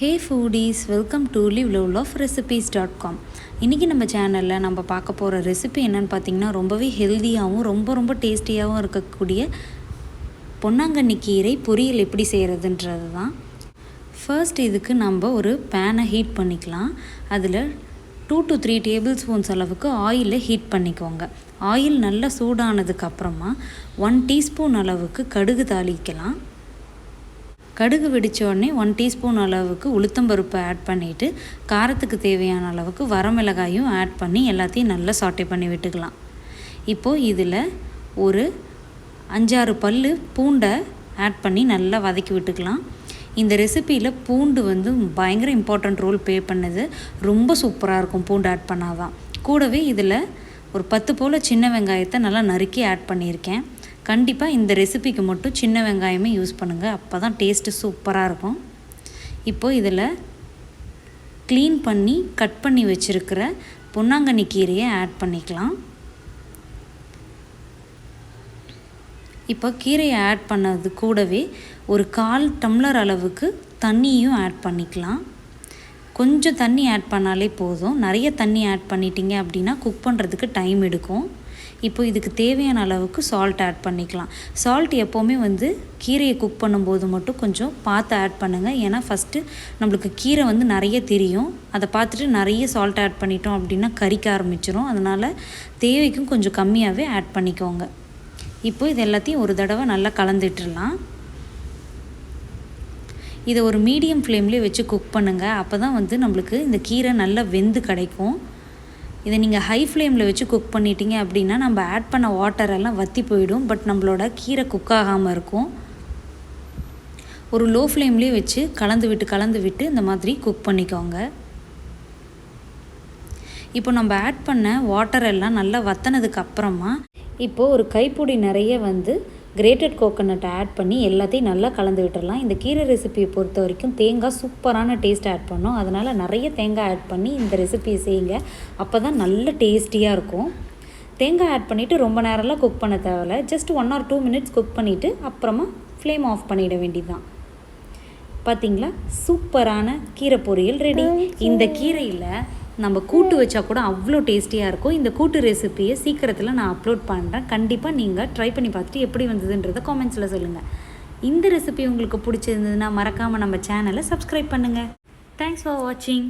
Hey foodies, welcome to liveloveofrecipes.com. இன்றைக்கி நம்ம சேனலில் நம்ம பார்க்க போகிற ரெசிபி என்னென்னு பார்த்திங்கன்னா ரொம்பவே ஹெல்த்தியாகவும் ரொம்ப டேஸ்டியாகவும் இருக்கக்கூடிய பொன்னாங்கண்ணி கீரை பொரியல் எப்படி செய்கிறதுன்றது தான். ஃபர்ஸ்ட் இதுக்கு நம்ம ஒரு பேனை ஹீட் பண்ணிக்கலாம். அதில் 2 to 3 டேபிள்ஸ்பூன்ஸ் அளவுக்கு ஆயிலை ஹீட் பண்ணிக்கோங்க. ஆயில் நல்லா சூடானதுக்கப்புறமா 1 டீஸ்பூன் அளவுக்கு கடுகு தாளிக்கலாம். கடுகு வெடித்த உடனே 1 டீஸ்பூன் அளவுக்கு உளுத்தம்பருப்பு ஆட் பண்ணிவிட்டு காரத்துக்கு தேவையான அளவுக்கு வரமிளகாயும் ஆட் பண்ணி எல்லாத்தையும் நல்லா சாட்டே பண்ணி விட்டுக்கலாம். இப்போது இதில் ஒரு 5-6 பல் பூண்டை ஆட் பண்ணி நல்லா வதக்கி விட்டுக்கலாம். இந்த ரெசிப்பியில் பூண்டு பயங்கர இம்பார்ட்டண்ட் ரோல் ப்ளே பண்ணுது. ரொம்ப சூப்பராக இருக்கும் பூண்டு ஆட் பண்ணாதான். கூடவே இதில் ஒரு 10 போல் சின்ன வெங்காயத்தை நல்லா நறுக்கி ஆட் பண்ணியிருக்கேன். கண்டிப்பாக இந்த ரெசிபிக்கு மட்டும் சின்ன வெங்காயமே யூஸ் பண்ணுங்கள், அப்போ தான் டேஸ்ட்டு சூப்பராக இருக்கும். இப்போது இதில் க்ளீன் பண்ணி கட் பண்ணி வச்சுருக்கிற பொன்னாங்கண்ணி கீரையை ஆட் பண்ணிக்கலாம். இப்போ கீரையை ஆட் பண்ணது கூடவே ஒரு 1/4 டம்ளர் அளவுக்கு தண்ணியும் ஆட் பண்ணிக்கலாம். கொஞ்சம் தண்ணி ஆட் பண்ணாலே போதும். நிறைய தண்ணி ஆட் பண்ணிட்டீங்க அப்படின்னா குக் பண்ணுறதுக்கு டைம் எடுக்கும். இப்போ இதுக்கு தேவையான அளவுக்கு சால்ட் ஆட் பண்ணிக்கலாம். சால்ட் எப்போவுமே கீரையை குக் பண்ணும்போது மட்டும் கொஞ்சம் பார்த்து ஆட் பண்ணுங்கள். ஏன்னா ஃபஸ்ட்டு நம்மளுக்கு கீரை நிறைய தெரியும். அதை பார்த்துட்டு நிறைய சால்ட் ஆட் பண்ணிட்டோம் அப்படின்னா கறிக்க ஆரம்பிச்சிடும். அதனால் தேவைக்கும் கொஞ்சம் கம்மியாகவே ஆட் பண்ணிக்கோங்க. இப்போ இது எல்லாத்தையும் ஒரு தடவை நல்லா கலந்துட்டுடலாம். இதை ஒரு மீடியம் ஃப்ளேம்லேயே வச்சு குக் பண்ணுங்கள். அப்போ தான் நம்மளுக்கு இந்த கீரை நல்லா வெந்து கிடைக்கும். இதை நீங்கள் ஹை ஃப்ளேமில் வச்சு குக் பண்ணிட்டீங்க அப்படின்னா நம்ம ஆட் பண்ண வாட்டர் எல்லாம் வற்றி போயிடும். பட் நம்மளோட கீரை குக் ஆகாமல் இருக்கும். ஒரு லோ ஃப்ளேம்லேயே வச்சு கலந்து விட்டு இந்த மாதிரி குக் பண்ணிக்கோங்க. இப்போ நம்ம ஆட் பண்ண வாட்டர் எல்லாம் நல்லா வற்றினதுக்கு அப்புறமா இப்போது ஒரு கைப்பிடி நிறைய கிரேட்டட் கோகோனட் ஆட் பண்ணி எல்லாத்தையும் நல்லா கலந்து விட்டுடலாம். இந்த கீரை ரெசிபியை பொறுத்த வரைக்கும் தேங்காய் சூப்பரான டேஸ்ட் ஆட் பண்ணோம். அதனால் நிறைய தேங்காய் ஆட் பண்ணி இந்த ரெசிபியை செய்யுங்க. அப்போ தான் நல்ல டேஸ்டியாக இருக்கும். தேங்காய் ஆட் பண்ணிவிட்டு ரொம்ப நேரம்லாம் குக் பண்ண தேவையில்ல. ஜஸ்ட் 1 or 2 minutes குக் பண்ணிவிட்டு அப்புறமா ஃப்ளேம் ஆஃப் பண்ணிட வேண்டியதுதான். பார்த்திங்களா, சூப்பரான கீரை பொரியல் ரெடி. இந்த கீரையில் நம்ம கூட்டு வச்சா கூட அவ்வளோ டேஸ்டியாக இருக்கும். இந்த கூட்டு ரெசிப்பியை சீக்கிரத்தில் நான் அப்லோட் பண்ணுறேன். கண்டிப்பாக நீங்கள் ட்ரை பண்ணி பார்த்துட்டு எப்படி வந்ததுன்றதை காமெண்ட்ஸில் சொல்லுங்கள். இந்த ரெசிபி உங்களுக்கு பிடிச்சிருந்ததுன்னா மறக்காமல் நம்ம சேனலை சப்ஸ்கிரைப் பண்ணுங்கள். தேங்க்ஸ் ஃபார் வாட்சிங்.